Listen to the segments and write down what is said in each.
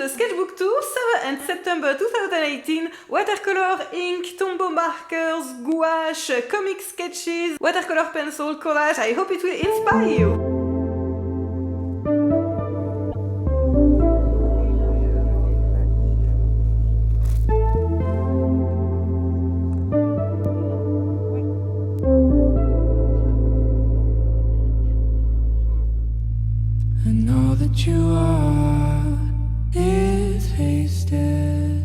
the Sketchbook Tour, Summer and September 2018, watercolor, ink, Tombow markers, gouache, comic sketches, watercolor pencil, collage. I hope it will inspire you. And all that you are is wasted.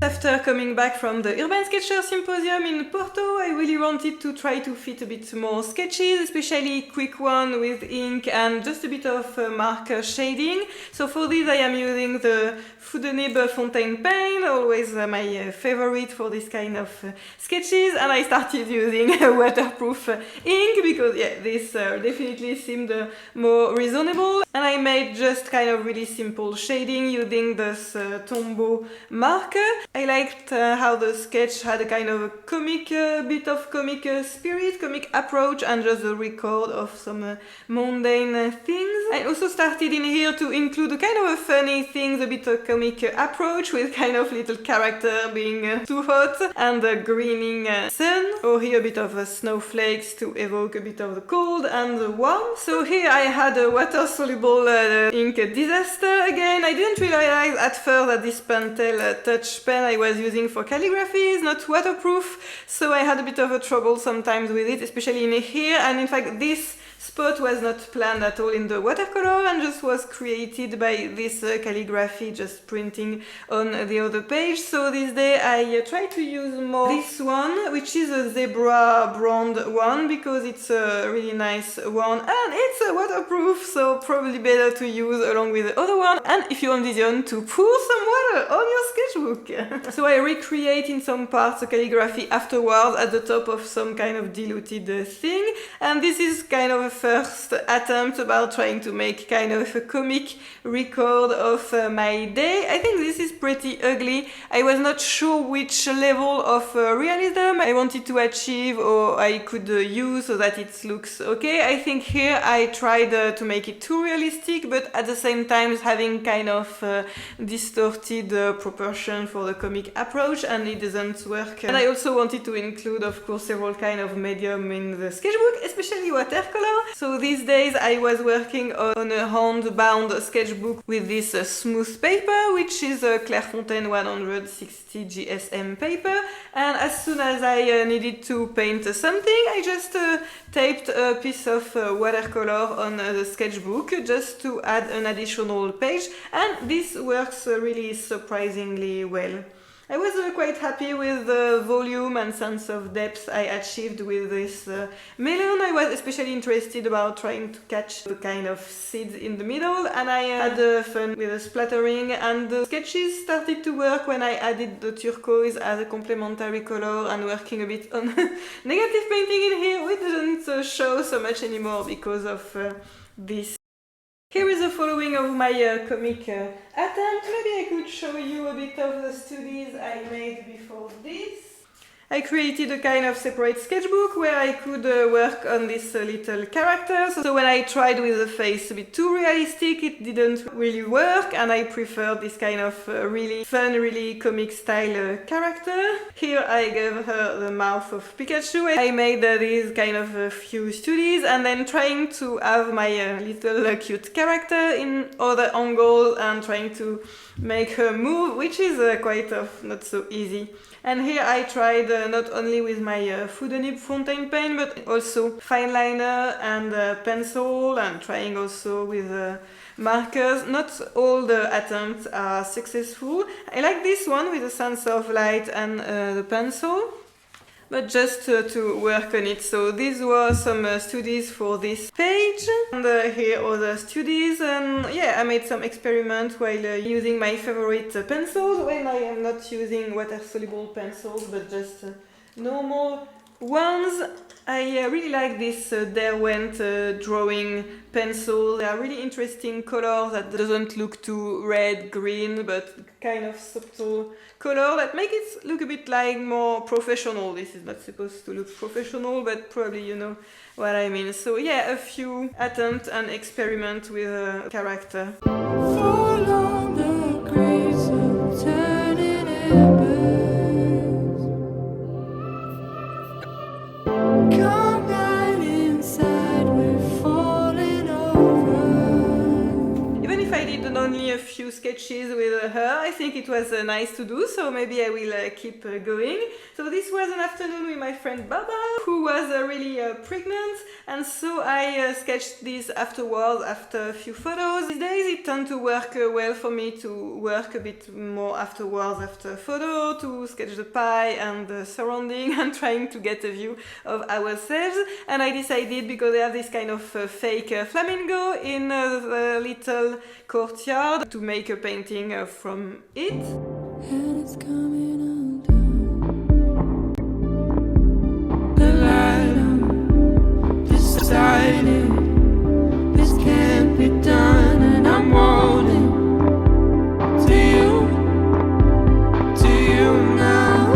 After coming back from the Urban Sketcher Symposium in Porto, I really wanted to try to fit a bit more sketches, especially quick one with ink and just a bit of marker shading. So for this I am using the Foudenib Fontaine Pen, always my favorite for this kind of sketches, and I started using waterproof ink because this definitely seemed more reasonable. And I made just kind of really simple shading using this Tombow marker. I liked how the sketch had a kind of a comic, bit of comic spirit, comic approach, and just a record of some mundane things. I also started in here to include a kind of a funny things, a bit of comic approach with kind of little character being too hot and a greening sun, or here a bit of snowflakes to evoke a bit of the cold and the warm. So here I had a water-soluble ink disaster again. I didn't realize at first that this Pentel Touch pen I was using for calligraphy is not waterproof, so I had a bit of a trouble sometimes with it, especially in here, and in fact this spot was not planned at all in the watercolor and just was created by this calligraphy just printing on the other page. So this day I try to use more this one, which is a zebra brand one, because it's a really nice one and it's waterproof, so probably better to use along with the other one, and if you envision to pour some water on your sketchbook. So I recreate in some parts the calligraphy afterwards at the top of some kind of diluted thing, and this is kind of a first attempt about trying to make kind of a comic record of my day. I think this is pretty ugly. I was not sure which level of realism I wanted to achieve or I could use so that it looks okay. I think here I tried to make it too realistic, but at the same time having kind of distorted proportion for the comic approach, and it doesn't work. And I also wanted to include, of course, several kind of medium in the sketchbook, especially watercolor. So these days I was working on a hand-bound sketchbook with this smooth paper, which is a Clairefontaine 160 GSM paper, and as soon as I needed to paint something, I just taped a piece of watercolor on the sketchbook just to add an additional page, and this works really surprisingly well. I was quite happy with the volume and sense of depth I achieved with this melon. I was especially interested about trying to catch the kind of seeds in the middle, and I had fun with the splattering, and the sketches started to work when I added the turquoise as a complementary color and working a bit on negative painting in here, which doesn't show so much anymore because of this. Here is a following of my comic attempt. Maybe I could show you a bit of the studies I made before this. I created a kind of separate sketchbook where I could work on this little character. So when I tried with the face a bit too realistic, it didn't really work, and I preferred this kind of really fun, really comic style character. Here I gave her the mouth of Pikachu. I made these kind of a few studies, and then trying to have my little cute character in other angles and trying to make her move, which is quite not so easy. And here I tried not only with my Foudenib Fontaine Pen, but also fine liner and pencil, and trying also with markers. Not all the attempts are successful. I like this one with a sense of light and the pencil, but just to work on it. So these were some studies for this page, and here other studies, and yeah, I made some experiments while using my favorite pencils when I am not using water-soluble pencils, but just normal ones. I really like this Derwent drawing pencil. They are really interesting colors that doesn't look too red, green, but kind of subtle color that make it look a bit like more professional. This is not supposed to look professional, but probably you know what I mean. So yeah, a few attempts and experiments with a character. For long I did only a few sketches with her. I think it was nice to do, so maybe I will keep going. So this was an afternoon with my friend Baba, who was really pregnant, and so I sketched this afterwards after a few photos. These days it turned to work well for me to work a bit more afterwards after a photo, to sketch the pie and the surrounding and trying to get a view of ourselves. And I decided, because they have this kind of fake flamingo in the little courtyard, to make a painting from it. And it's coming undone. The light on, decided this can't be done, and I'm holding to you now.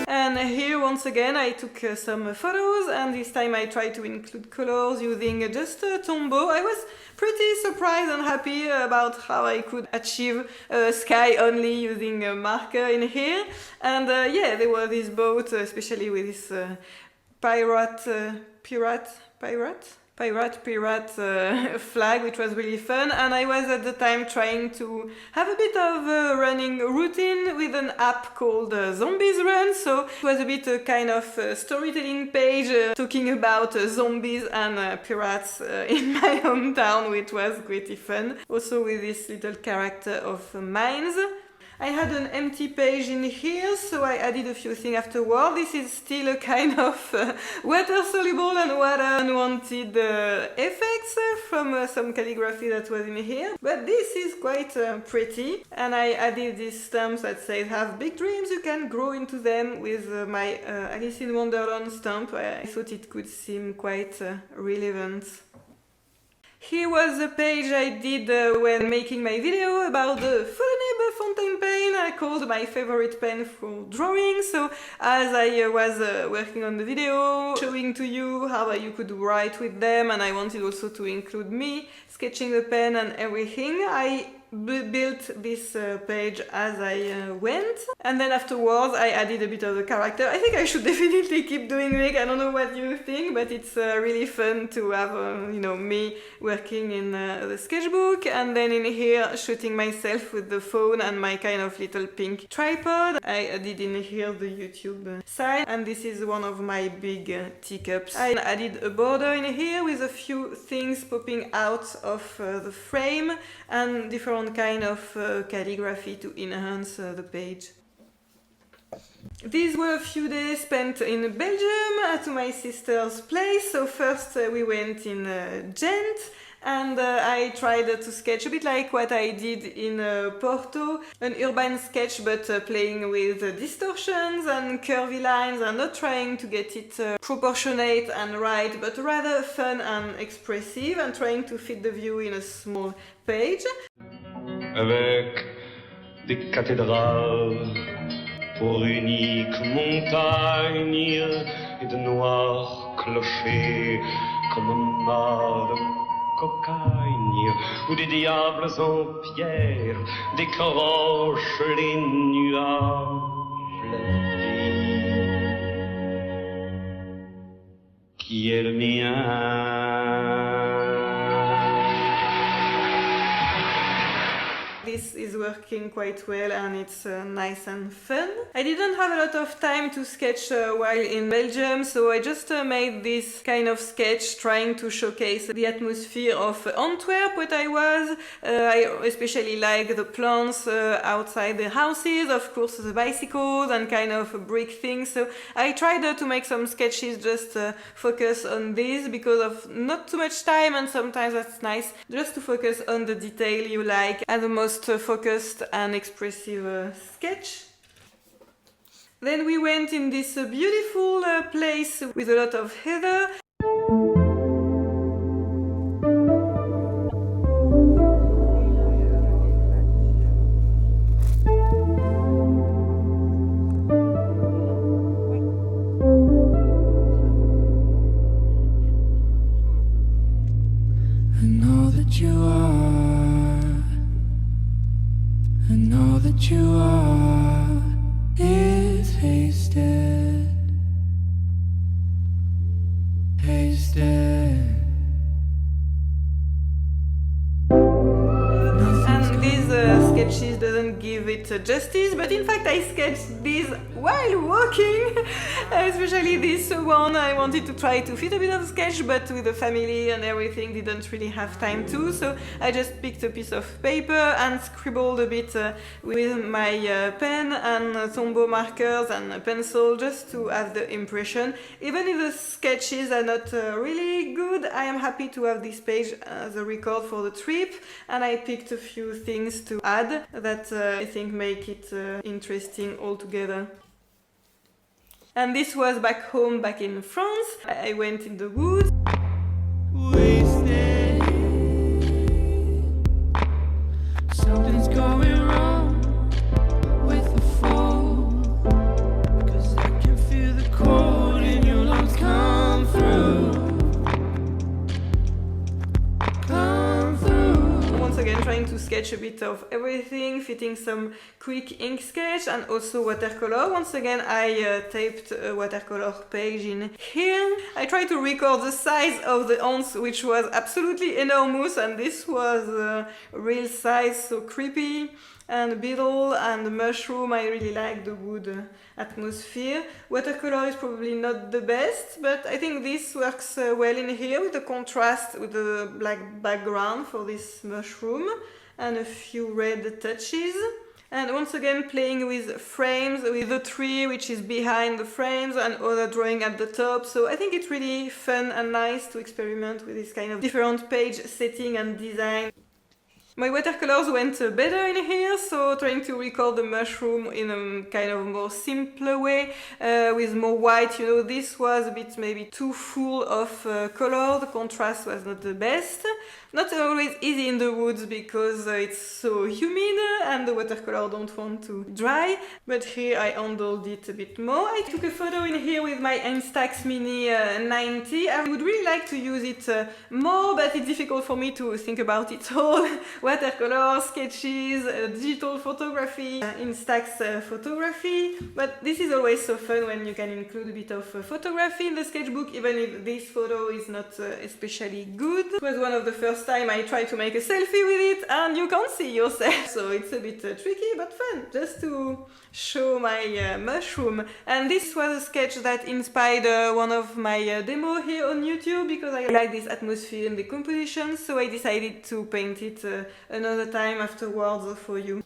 And here once again I took some photos, and this time I tried to include colors using just a Tombow. I was pretty surprised and happy about how I could achieve sky only using a marker in here. And yeah, there was this boat, especially with this pirate flag, which was really fun. And I was at the time trying to have a bit of a running routine with an app called Zombies Run, so it was a bit a kind of storytelling page talking about zombies and pirates in my hometown, which was pretty fun. Also with this little character of mines. I had an empty page in here, so I added a few things afterward. This is still a kind of water-soluble and water-unwanted effects from some calligraphy that was in here. But this is quite pretty. And I added these stamps that say, "Have big dreams, you can grow into them," with my Alice in Wonderland stamp. I thought it could seem quite relevant. Here was a page I did when making my video about the Follenebe fountain pen, called my favorite pen for drawing. So as I was working on the video, showing to you how you could write with them, and I wanted also to include me sketching the pen and everything, I built this page as I went, and then afterwards I added a bit of the character. I think I should definitely keep doing it. I don't know what you think, but it's really fun to have me working in the sketchbook, and then in here shooting myself with the phone and my kind of little pink tripod. I added in here the YouTube sign, and this is one of my big teacups. I added a border in here with a few things popping out of the frame and different kind of calligraphy to enhance the page. These were a few days spent in Belgium to my sister's place. So first we went in Ghent, and I tried to sketch a bit like what I did in Porto, an urban sketch, but playing with distortions and curvy lines, and not trying to get it proportionate and right, but rather fun and expressive, and trying to fit the view in a small page. Avec des cathédrales pour unique montagne et de noirs clochers comme un mât de cocagne, où des diables en pierre décrochent les nuages. La vie qui est le mien. This is working quite well, and it's nice and fun. I didn't have a lot of time to sketch while in Belgium, so I just made this kind of sketch trying to showcase the atmosphere of Antwerp, what I was. I especially like the plants outside the houses, of course the bicycles and kind of brick things. So I tried to make some sketches just focus on this, because of not too much time, and sometimes that's nice just to focus on the detail you like and the most focused and expressive sketch. Then we went in this beautiful place with a lot of heather. I know that you are is hasted. justice, but in fact I sketched this while walking, especially this one. I wanted to try to fit a bit of sketch, but with the family and everything didn't really have time to, so I just picked a piece of paper and scribbled a bit with my pen and Tombow markers and a pencil just to have the impression. Even if the sketches are not really good, I am happy to have this page as a record for the trip, and I picked a few things to add that I think make it interesting altogether. And this was back home, back in France. I went in the woods. Wasted. Something's going wrong with the phone, 'cause I can feel the cold in your lungs come through. Come through. Once again trying to sketch a bit of everything, fitting some quick ink sketch and also watercolor. Once again I taped a watercolor page in here. I tried to record the size of the ants, which was absolutely enormous, and this was real size, so creepy. And beetle and mushroom, I really like the wood atmosphere. Watercolor is probably not the best, but I think this works well in here with the contrast with the black background for this mushroom and a few red touches. And once again playing with frames, with the tree which is behind the frames and other drawing at the top. So I think it's really fun and nice to experiment with this kind of different page setting and design. My watercolors went better in here, so trying to record the mushroom in a kind of more simpler way, with more white. You know, this was a bit maybe too full of color, the contrast was not the best. Not always easy in the woods because it's so humid and the watercolor don't want to dry, but here I handled it a bit more. I took a photo in here with my Instax Mini 90. I would really like to use it more, but it's difficult for me to think about it all. Watercolor, sketches, digital photography, Instax photography, but this is always so fun when you can include a bit of photography in the sketchbook, even if this photo is not especially good. It was one of the first time I tried to make a selfie with it and you can't see yourself, so it's a bit tricky but fun, just to show my mushroom. And this was a sketch that inspired one of my demo here on YouTube, because I like this atmosphere and the composition, so I decided to paint it another time afterwards for you.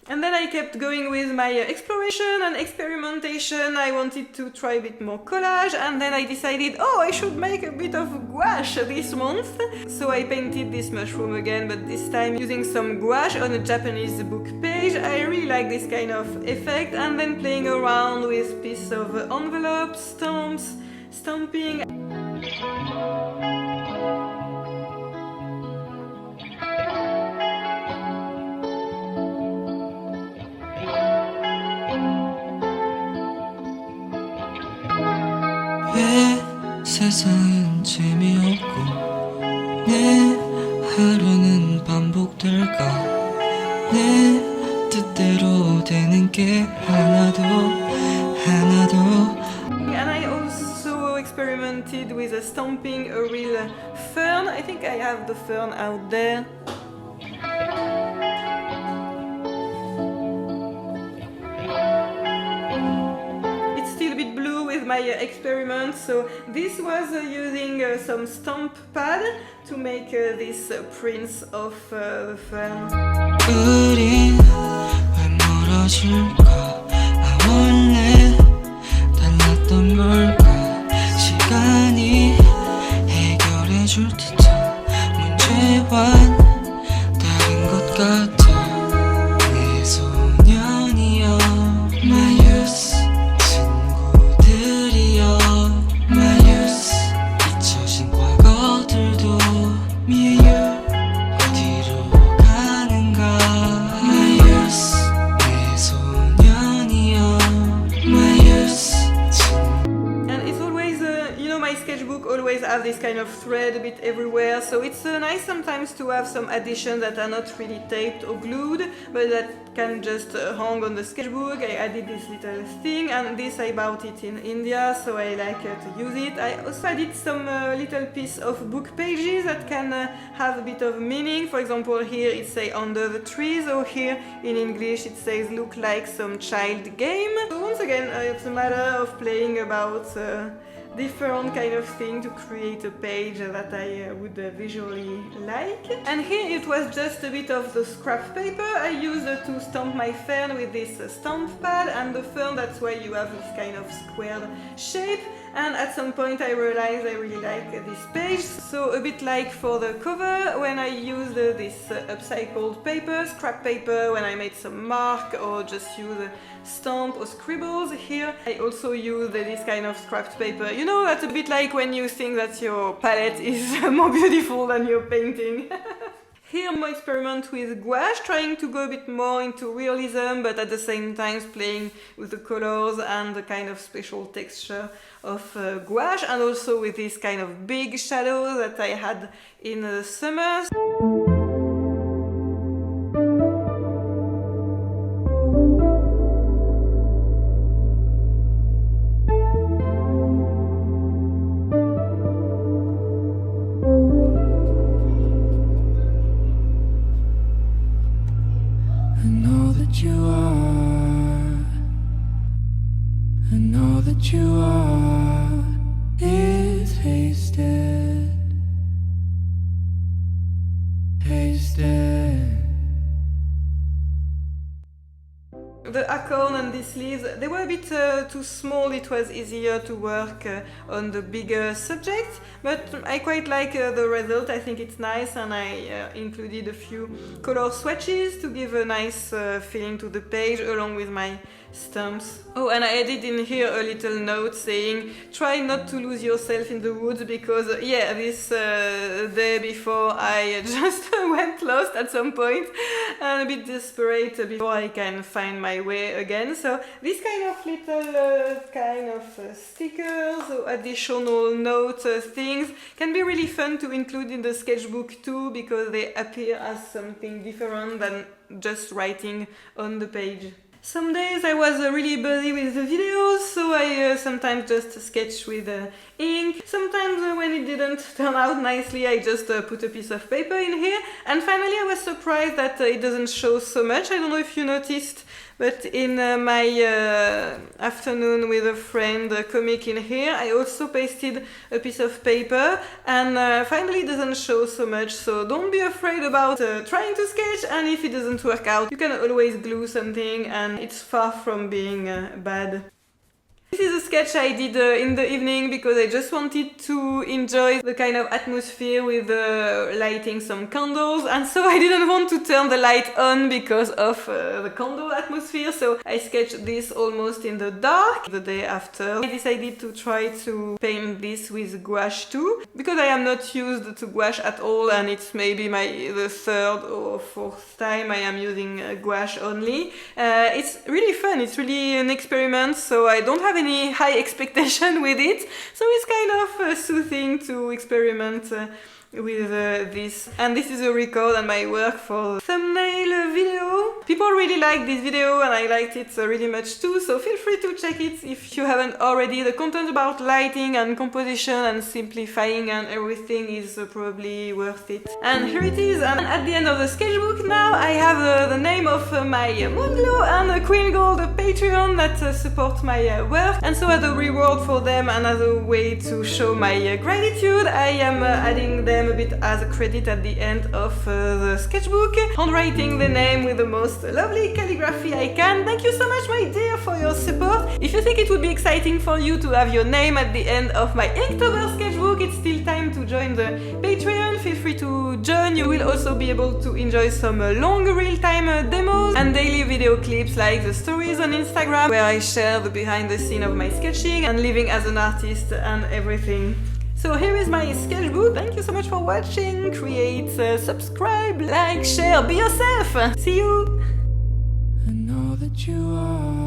And then I kept going with my exploration and experimentation. I wanted to try a bit more collage, and then I decided, oh, I should make a bit of gouache this month. So I painted this mushroom again, but this time using some gouache on a Japanese book page. I really like this kind of effect, and then playing around with piece of envelopes, stamps, stamping. 왜 세상은 재미없고 내 하루는 반복될까? 내 뜻대로 되는 게 하나도 And I also experimented with stamping a real fern. I think I have the fern out there. My experiment, so this was using some stamp pad to make this prints of the fern. 우린 왜 멀어질까? 아 원래 달랐던 걸까? 시간이 해결해줄 듯한 문제와는 다른 것 같아. 내 소년이여 my youth, 잊혀진 과거들도 미유 어디로 가는가? My youth, 내 소년 always have this kind of thread a bit everywhere, so it's nice sometimes to have some additions that are not really taped or glued, but that can just hang on the sketchbook. I added this little thing, and this I bought it in India, so I like to use it. I also added some little piece of book pages that can have a bit of meaning. For example, here it says under the trees, or here in English it says look like some child game. So once again, it's a matter of playing about different kind of thing to create a page that I would visually like. And here it was just a bit of the scrap paper I used to stamp my fern with this stamp pad, and the fern, that's why you have this kind of squared shape. And at some point I realized I really like this page, so a bit like for the cover when I used this upcycled paper, scrap paper, when I made some mark or just use stamp or scribbles. Here I also use this kind of scrapped paper. You know, that's a bit like when you think that your palette is more beautiful than your painting. Here more experiment with gouache, trying to go a bit more into realism, but at the same time playing with the colors and the kind of special texture of gouache, and also with this kind of big shadows that I had in the summer. You are is hasted, hasted. The acorn and these leaves, they were a bit too small. It was easier to work on the bigger subject, but I quite like the result. I think it's nice, and I included a few color swatches to give a nice feeling to the page along with my stamps. Oh, and I added in here a little note saying try not to lose yourself in the woods, because yeah, this day before I just went lost at some point and a bit desperate before I can find my way again. So this kind of little stickers or additional note things can be really fun to include in the sketchbook too, because they appear as something different than just writing on the page. Some days I was really busy with the videos, so I sometimes just sketch with ink. Sometimes when it didn't turn out nicely, I just put a piece of paper in here. And finally I was surprised that it doesn't show so much. I don't know if you noticed, but in my afternoon with a friend comic in here, I also pasted a piece of paper, and finally it doesn't show so much. So don't be afraid about trying to sketch, and if it doesn't work out, you can always glue something, and it's far from being bad. This is a sketch I did in the evening because I just wanted to enjoy the kind of atmosphere with lighting some candles, and so I didn't want to turn the light on because of the candle atmosphere, so I sketched this almost in the dark. The day after I decided to try to paint this with gouache too, because I am not used to gouache at all, and it's maybe the third or fourth time I am using gouache only. It's really fun, it's really an experiment, so I don't have any high expectation with it, so it's kind of soothing to experiment with this. And this is a record and my work for thumbnail video. People really like this video and I liked it really much too, so feel free to check it if you haven't already. The content about lighting and composition and simplifying and everything is probably worth it. And here it is, and at the end of the sketchbook now I have the name of my Moonglow and Queen Gold Patreon that support my work, and so as a reward for them and as a way to show my gratitude, I am adding them a bit as a credit at the end of the sketchbook, handwriting the name with the most lovely calligraphy I can. Thank you so much, my dear, for your support. If you think it would be exciting for you to have your name at the end of my Inktober sketchbook, it's still time to join the Patreon. Feel free to join. You will also be able to enjoy some long real-time demos and daily video clips like the stories on Instagram, where I share the behind the scene of my sketching and living as an artist and everything. So here is my sketchbook. Thank you so much for watching. Create, subscribe, like, share, be yourself. See you! I know that you are